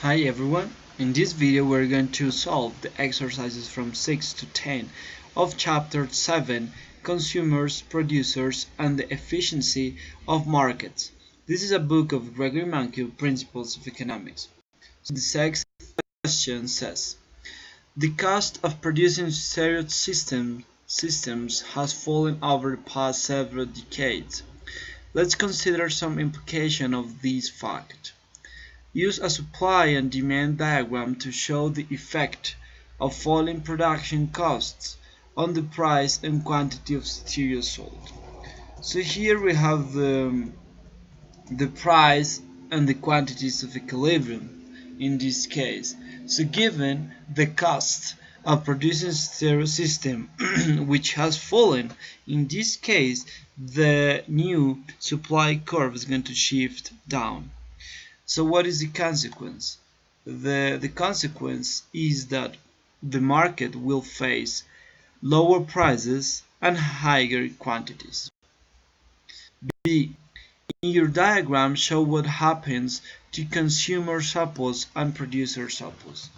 Hi everyone, in this video we're going to solve the exercises from 6 to 10 of chapter 7, Consumers, Producers and the Efficiency of Markets. This is a book of Gregory Mankiw, Principles of Economics. So the sixth question says, the cost of producing stereo systems has fallen over the past several decades. Let's consider some implication of this fact. Use a supply and demand diagram to show the effect of falling production costs on the price and quantity of stereo sold. So here we have the price and the quantities of equilibrium in this case. So given the cost of producing stereo system which has fallen, in this case the new supply curve is going to shift down. So what is the consequence? The consequence is that the market will face lower prices and higher quantities. B. In your diagram, show what happens to consumer surplus and producer surplus.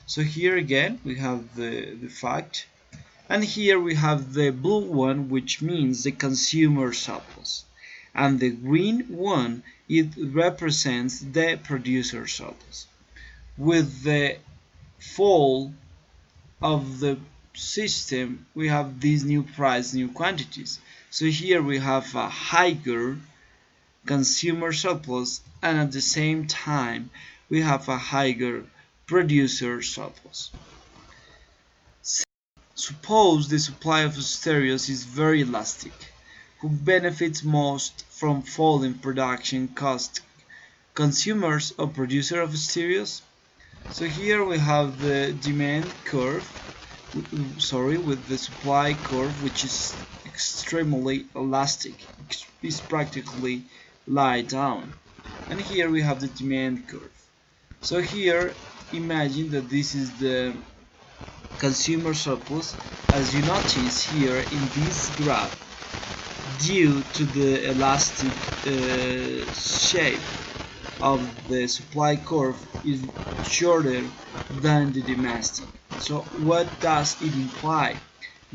So here again we have the fact, and here we have the blue one, which means the consumer surplus, and the green one, it represents the producer surplus. With the fall of the system, we have these new price, new quantities. So here we have a higher consumer surplus, and at the same time we have a higher producer surplus. Suppose the supply of stereos is very elastic. Who benefits most from falling production cost, consumers or producer of stereos? So here we have the demand curve, with the supply curve, which is extremely elastic, is practically lie down, and here we have the demand curve. So here imagine that this is the consumer surplus. As you notice here in this graph, due to the elastic shape of the supply curve is shorter than the domestic. So what does it imply?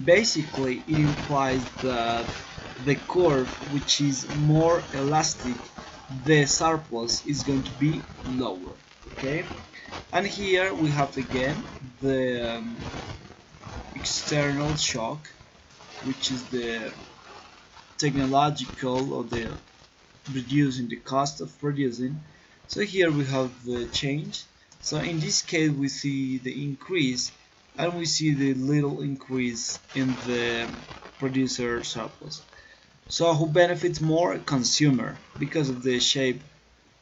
Basically it implies that the curve, which is more elastic, the surplus is going to be lower. Okay, and here we have again the external shock, which is the technological, or the reducing the cost of producing. So here we have the change. So in this case we see the increase, and we see the little increase in the producer surplus. So who benefits more? Consumer, because of the shape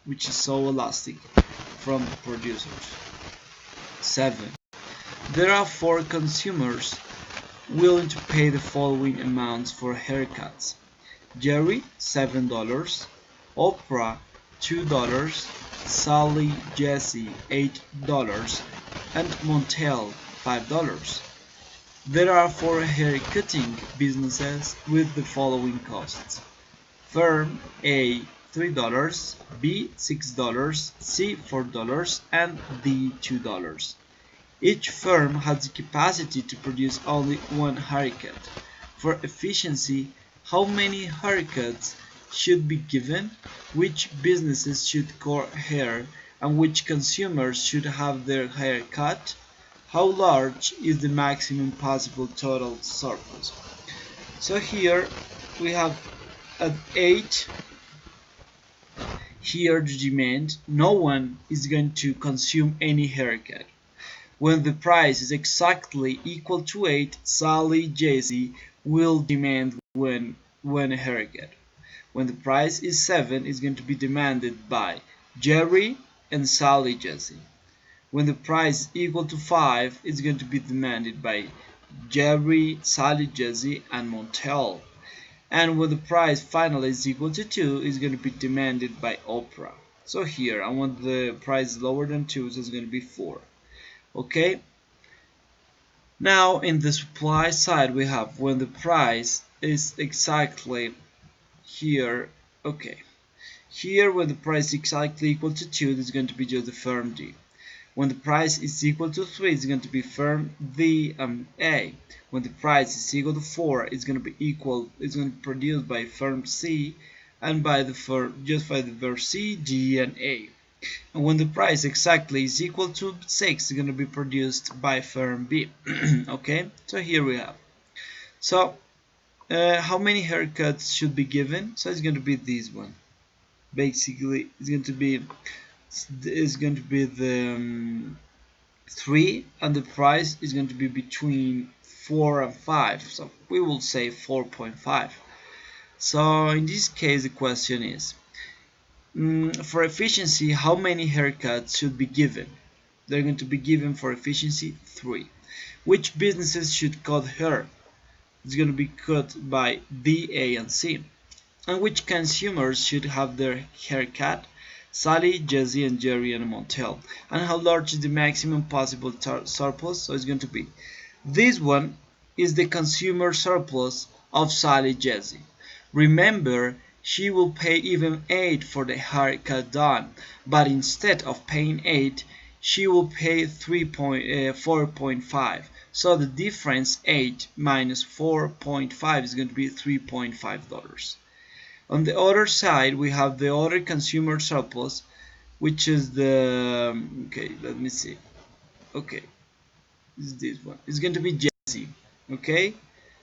which is so elastic from the producers. 7. There are 4 consumers willing to pay the following amounts for haircuts: Jerry $7, Oprah $2, Sally Jessy $8, and Montel $5. There are 4 hair cutting businesses with the following costs: Firm A $3, B $6, C $4, and D $2. Each firm has the capacity to produce only one haircut. For efficiency, how many haircuts should be given? Which businesses should cut hair, and which consumers should have their hair cut? How large is the maximum possible total surplus? So here we have at 8. Here the demand, no one is going to consume any haircut. When the price is exactly equal to 8, Sally Jessy will demand one haircut. When the price is 7, it's going to be demanded by Jerry and Sally Jessy. When the price is equal to 5, it's going to be demanded by Jerry, Sally Jessy, and Montel. And when the price finally is equal to 2, it's going to be demanded by Oprah. So here I want the price lower than 2, so it's going to be 4. Okay, now in the supply side we have when the price is exactly here. Okay, here when the price is exactly equal to 2, this is going to be just the firm D. When the price is equal to 3, it's going to be firm D and A. When the price is equal to 4, it's going to be produced by firm C and by the verb C, G, and A. And when the price exactly is equal to 6, it's going to be produced by firm B. Okay, so here we have. So how many haircuts should be given? So it's going to be this one. Basically, it's going to be the 3, and the price is going to be between 4 and 5. So we will say 4.5. So in this case, the question is, for efficiency, how many haircuts should be given? They're going to be given for efficiency 3. Which businesses should cut hair? It's going to be cut by D, A, and C. And which consumers should have their hair cut? Sally, Jessy, and Jerry, and Montel. And how large is the maximum possible surplus? So it's going to be, this one is the consumer surplus of Sally Jessy. Remember, she will pay even 8 for the haircut done, but instead of paying 8, she will pay 4.5. So the difference, 8 minus 4.5, is going to be $3.5. On the other side, we have the other consumer surplus, which is the, okay, let me see. Okay, is this one. It's going to be Jessy. Okay,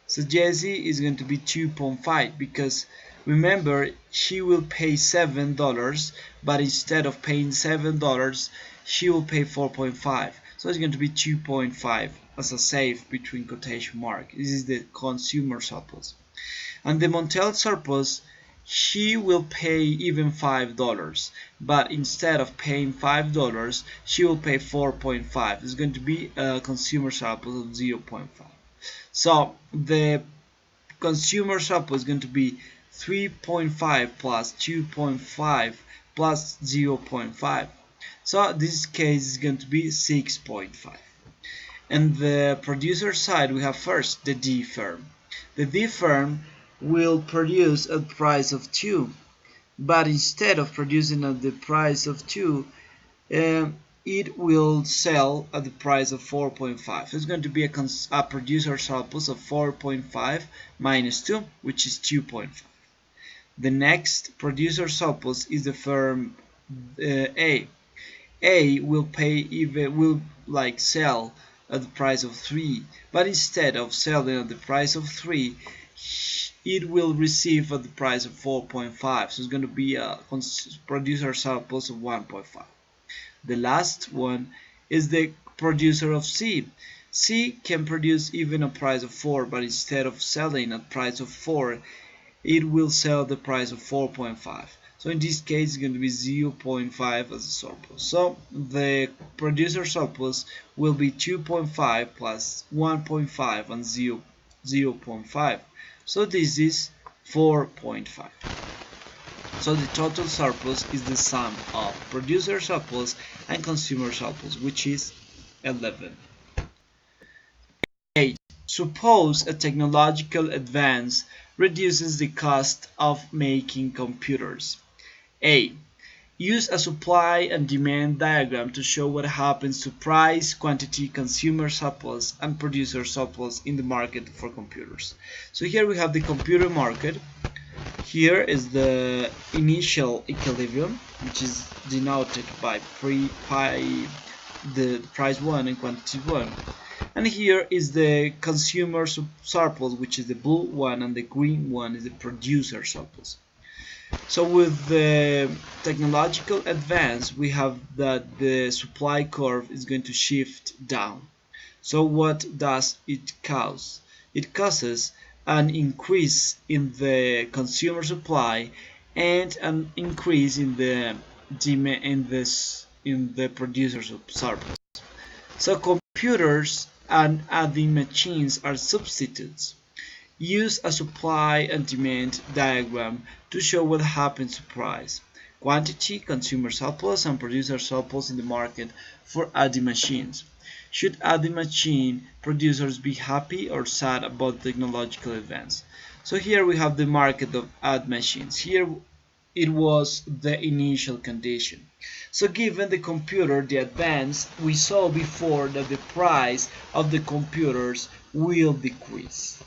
so Jessy is going to be 2.5 because remember, she will pay $7, but instead of paying $7, she will pay 4.5. So it's going to be 2.5 as a save between quotation marks. This is the consumer surplus. And the Montel surplus, she will pay even $5, but instead of paying $5, she will pay 4.5. It's going to be a consumer surplus of 0.5. So the consumer surplus is going to be 3.5 plus 2.5 plus 0.5. So this case is going to be 6.5. And the producer side, we have first the D firm. The D firm will produce at the price of 2, but instead of producing at the price of 2, it will sell at the price of 4.5. So it's going to be a producer surplus of 4.5 minus 2, which is 2.5. The next producer surplus is the firm A. A will sell at the price of 3, but instead of selling at the price of 3, it will receive at the price of 4.5. So it's going to be a producer surplus of 1.5. The last one is the producer of C. C can produce even a price of 4, but instead of selling at price of 4, it will sell the price of 4.5. So in this case, it's going to be 0.5 as a surplus. So the producer surplus will be 2.5 plus 1.5 and 0.5. So this is 4.5. So the total surplus is the sum of producer surplus and consumer surplus, which is 11. 8. Suppose a technological advance reduces the cost of making computers. A. Use a supply and demand diagram to show what happens to price, quantity, consumer surplus, and producer surplus in the market for computers. So here we have the computer market. Here is the initial equilibrium, which is denoted by the price 1 and quantity 1. And here is the consumer surplus, which is the blue one, and the green one is the producer surplus. So with the technological advance, we have that the supply curve is going to shift down. So what does it cause? It causes an increase in the consumer supply and an increase in the demand in the producer surplus. So computers and adding machines are substitutes. Use a supply and demand diagram to show what happens to price, quantity, consumer surplus, and producer surplus in the market for adding machines. Should adding machine producers be happy or sad about technological advance? So here we have the market of add machines. Here it was the initial condition. So given the computer the advance, we saw before that the price of the computers will decrease.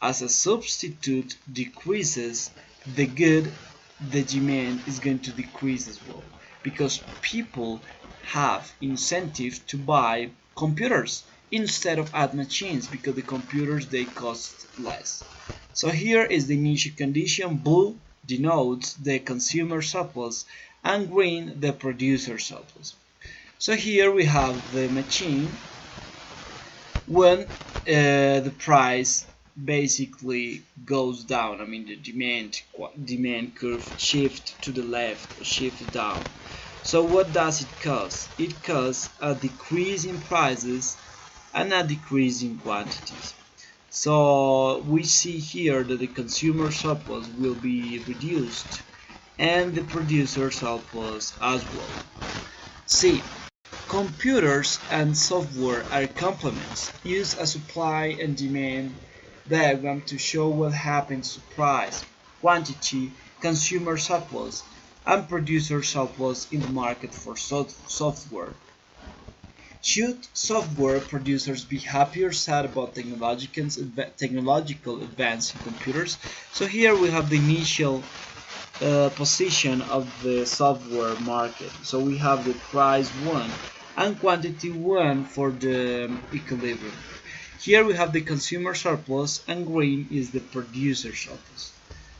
As a substitute decreases, the good, the demand is going to decrease as well, because people have incentive to buy computers instead of ad machines, because the computers they cost less. So here is the initial condition. Blue denotes the consumer surplus and green the producer surplus. So here we have the machine when the price basically goes down. I mean the demand curve shift to the left or shift down. So what does it cause? It causes a decrease in prices and a decrease in quantities. So we see here that the consumer surplus will be reduced and the producer surplus as well. C. Computers and software are complements. Use a supply and demand diagram to show what happens to price, quantity, consumer surplus, and producer surplus in the market for software. Should software producers be happy or sad about technological advance in computers? So here we have the initial position of the software market. So we have the price 1 and quantity 1 for the equilibrium. Here we have the consumer surplus and green is the producer surplus.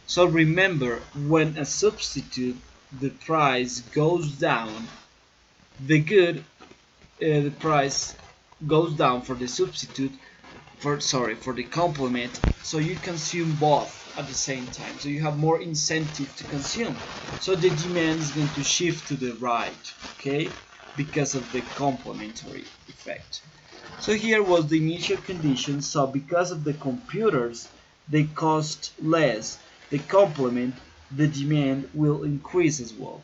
So remember, when a substitute the price goes down, the good the price goes down for the substitute for the complement, so you consume both at the same time, so you have more incentive to consume, so the demand is going to shift to the right, okay, because of the complementary effect. So here was the initial condition. So because of the computers they cost less, the complement, the demand will increase as well.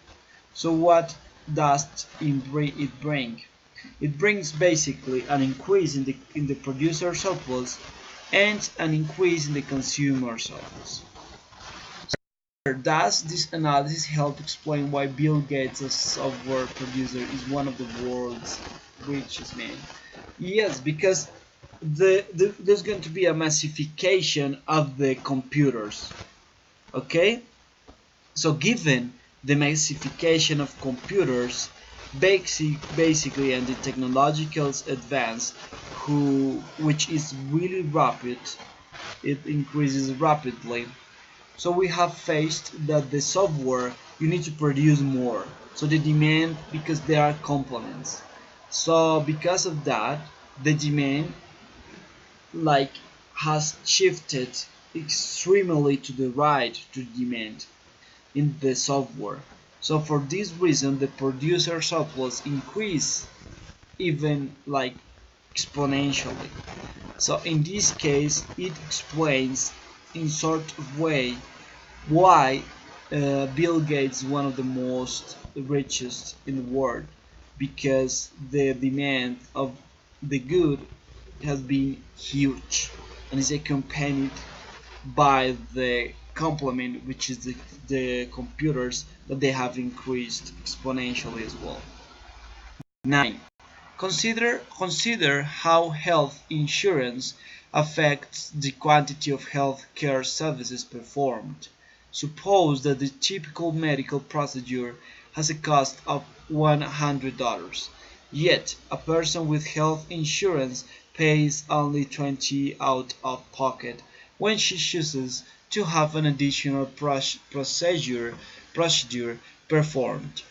So what does it bring? It brings basically an increase in the producer surplus and an increase in the consumer surplus. So does this analysis help explain why Bill Gates, a software producer, is one of the world's richest men? Yes, because there's going to be a massification of the computers. Okay? So given the massification of computers, basically, and the technological advance which is really rapid, it increases rapidly. So we have faced that the software you need to produce more, so the demand, because there are complements, so because of that the demand has shifted extremely to the right to demand in the software. So for this reason the producer surplus increase even exponentially. So in this case it explains in sort of way why Bill Gates is one of the most richest in the world, because the demand of the good has been huge and is accompanied by the complement, which is the computers, that they have increased exponentially as well. 9. Consider how health insurance affects the quantity of health care services performed. Suppose that the typical medical procedure has a cost of $100, yet a person with health insurance pays only $20 out of pocket when she chooses to have an additional procedure performed.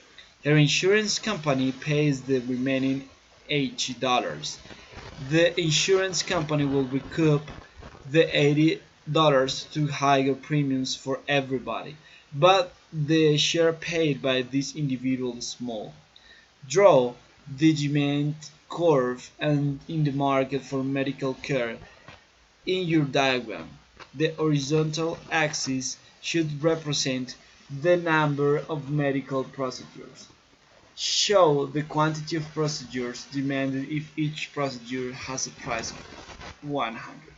Her insurance company pays the remaining $80. The insurance company will recoup the $80 through higher premiums for everybody, but the share paid by this individual is small. Draw the demand curve and in the market for medical care in your diagram. The horizontal axis should represent the number of medical procedures. Show the quantity of procedures demanded if each procedure has a price of 100.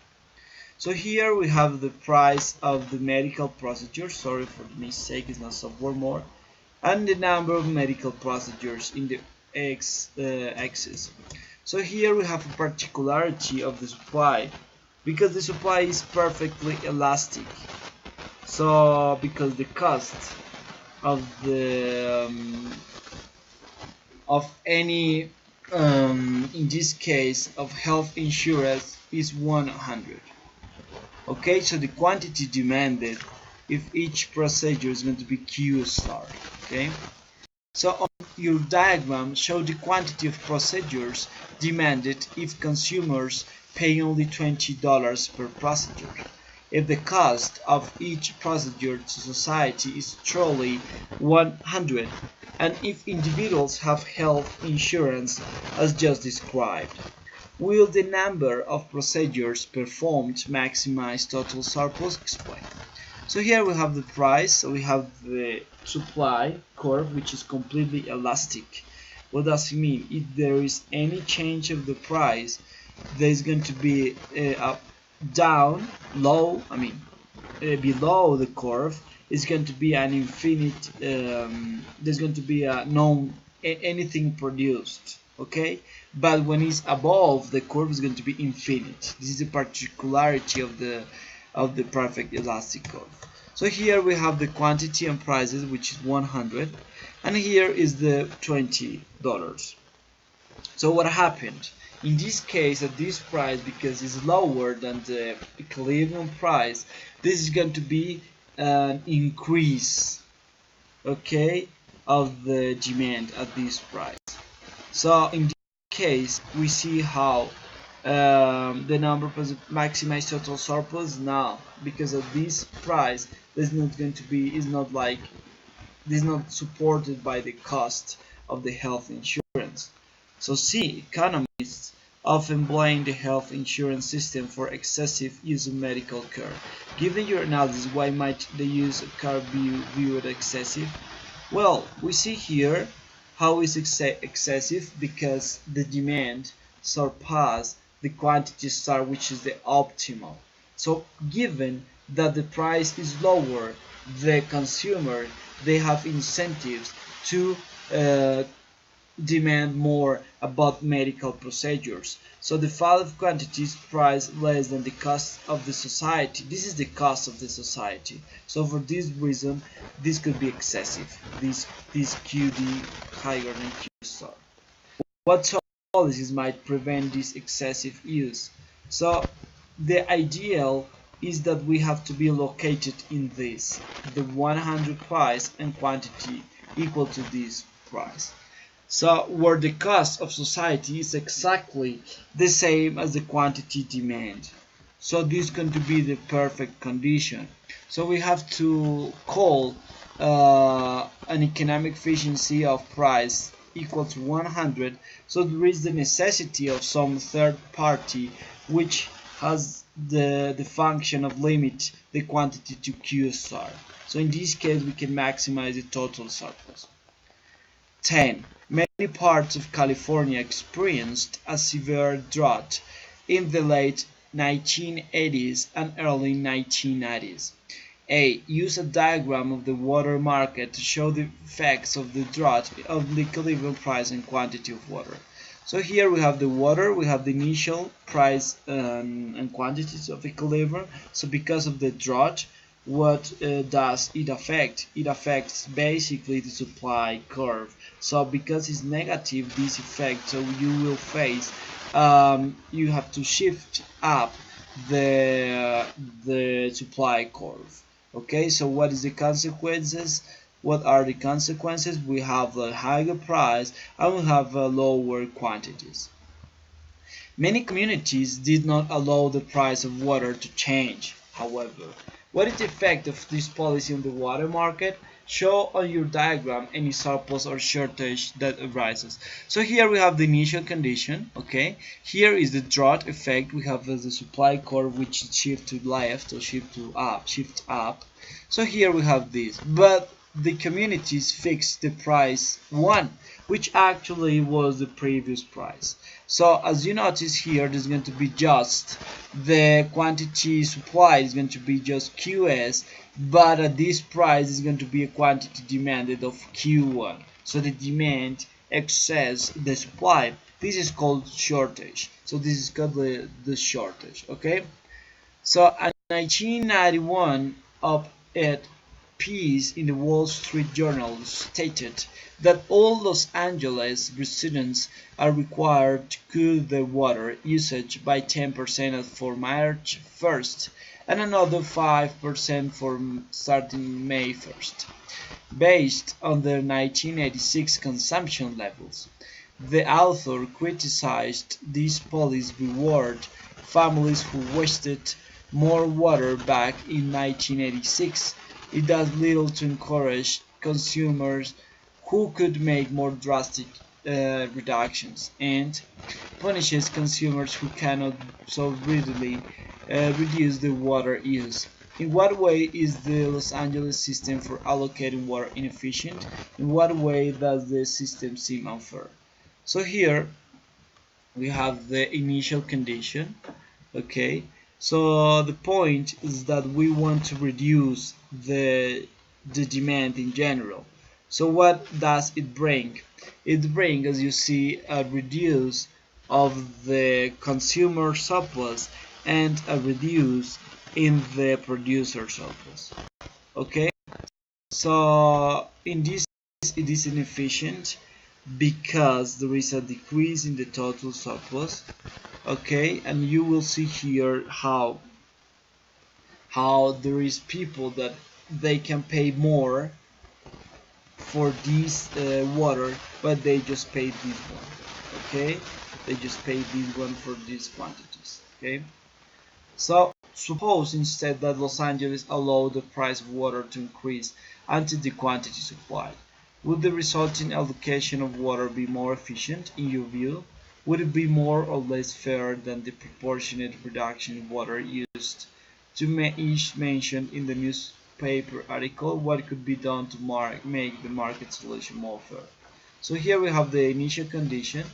So here we have the price of the medical procedure, sorry for the mistake, it's not software more, and the number of medical procedures in the axis. So here we have a particularity of the supply, because the supply is perfectly elastic. So because the cost of the of any in this case of health insurance is 100. Okay, so the quantity demanded if each procedure is going to be Q star. Okay, so on your diagram, show the quantity of procedures demanded if consumers pay only $20 per procedure. If the cost of each procedure to society is truly 100, and if individuals have health insurance as just described, will the number of procedures performed maximize total surplus? Explain. So here we have the price, so we have the supply curve, which is completely elastic. What does it mean? If there is any change of the price, there is going to be up, down, low, below the curve is going to be an infinite, there's going to be a anything produced, okay? But when it's above, the curve is going to be infinite. This is the particularity of the perfect elastic curve. So here we have the quantity and prices, which is 100, and here is the $20. So what happened? In this case, at this price, because it's lower than the equilibrium price, this is going to be an increase, okay, of the demand at this price. So in this case, we see how the number maximize total surplus now, because of this price, this is not going to be, is not like, this is not supported by the cost of the health insurance. So see, economists often blame the health insurance system for excessive use of medical care. Given your analysis, why might the use of care be viewed excessive? Well, we see here how is excessive, because the demand surpass the quantity star, which is the optimal. So given that the price is lower, the consumer, they have incentives to demand more about medical procedures. So the fall of quantities price less than the cost of the society. This is the cost of the society. So for this reason, this could be excessive. This QD higher than Q star. What policies might prevent this excessive use? So the ideal is that we have to be located in this, the 100 price and quantity equal to this price. So where the cost of society is exactly the same as the quantity demand. So this is going to be the perfect condition. So we have to call an economic efficiency of price equal to 100. So there is the necessity of some third party which has the function of limit the quantity to Q star. So in this case we can maximize the total surplus. 10. Many parts of California experienced a severe drought in the late 1980s and early 1990s. A. Use a diagram of the water market to show the effects of the drought of the equilibrium price and quantity of water. So here we have the water, we have the initial price and quantities of equilibrium. So because of the drought, what does it affect? It affects basically the supply curve. So because it's negative, this effect, so you will face, you have to shift up the supply curve. Okay, so what is the consequences? What are the consequences? We have a higher price and we have lower quantities. Many communities did not allow the price of water to change. However, what is the effect of this policy on the water market? Show on your diagram any surplus or shortage that arises. So here we have the initial condition, okay? Here is the drought effect. We have the supply curve which shift to left or shift up. So here we have this. But the communities fix the price 1, which actually was the previous price. So as you notice here, there's going to be just the quantity supplied is going to be just QS, but at this price is going to be a quantity demanded of Q1. So the demand excess the supply. This is called shortage. So this is called the shortage. Okay. So in 1991, op-ed piece in the Wall Street Journal stated that all Los Angeles residents are required to cut their water usage by 10% for March 1st and another 5% for starting May 1st, based on their 1986 consumption levels. The author criticized this policy reward families who wasted more water back in 1986. It does little to encourage consumers who could make more drastic reductions, and punishes consumers who cannot so readily reduce their water use. In what way is the Los Angeles system for allocating water inefficient? In what way does the system seem unfair? So here we have the initial condition. Okay, so the point is that we want to reduce the demand in general. So what does it bring? It brings, as you see, a reduce of the consumer surplus and a reduce in the producer surplus. Okay, so in this it is inefficient because there is a decrease in the total surplus. Okay, and you will see here how there is people that they can pay more for this water, but they just pay this one. Okay, they just pay this one for these quantities. Okay, so suppose instead that Los Angeles allowed the price of water to increase until the quantity supplied. Would the resulting allocation of water be more efficient in your view? Would it be more or less fair than the proportionate reduction in water used? To each mentioned in the newspaper article, what could be done to make the market solution more fair? So here we have the initial condition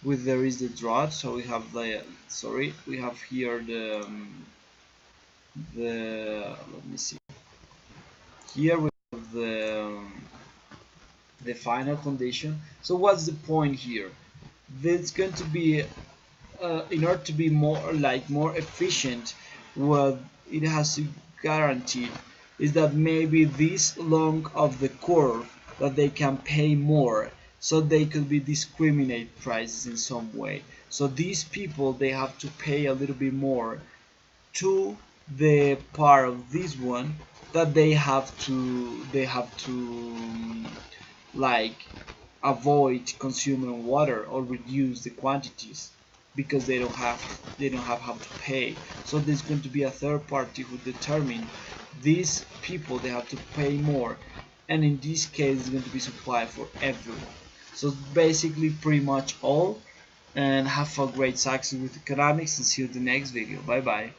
with there is the drought. So we have we have here the let me see. Here we have the final condition. So what's the point here? There's going to be in order to be more efficient, what it has to guarantee is that maybe this long of the curve that they can pay more, so they could be discriminate prices in some way. So these people they have to pay a little bit more to the part of this one that they have to like avoid consuming water or reduce the quantities because they don't have how to pay. So there's going to be a third party who determine these people they have to pay more, and in this case it's going to be supply for everyone. So basically pretty much all, and have a great success with economics and see you in the next video. Bye bye.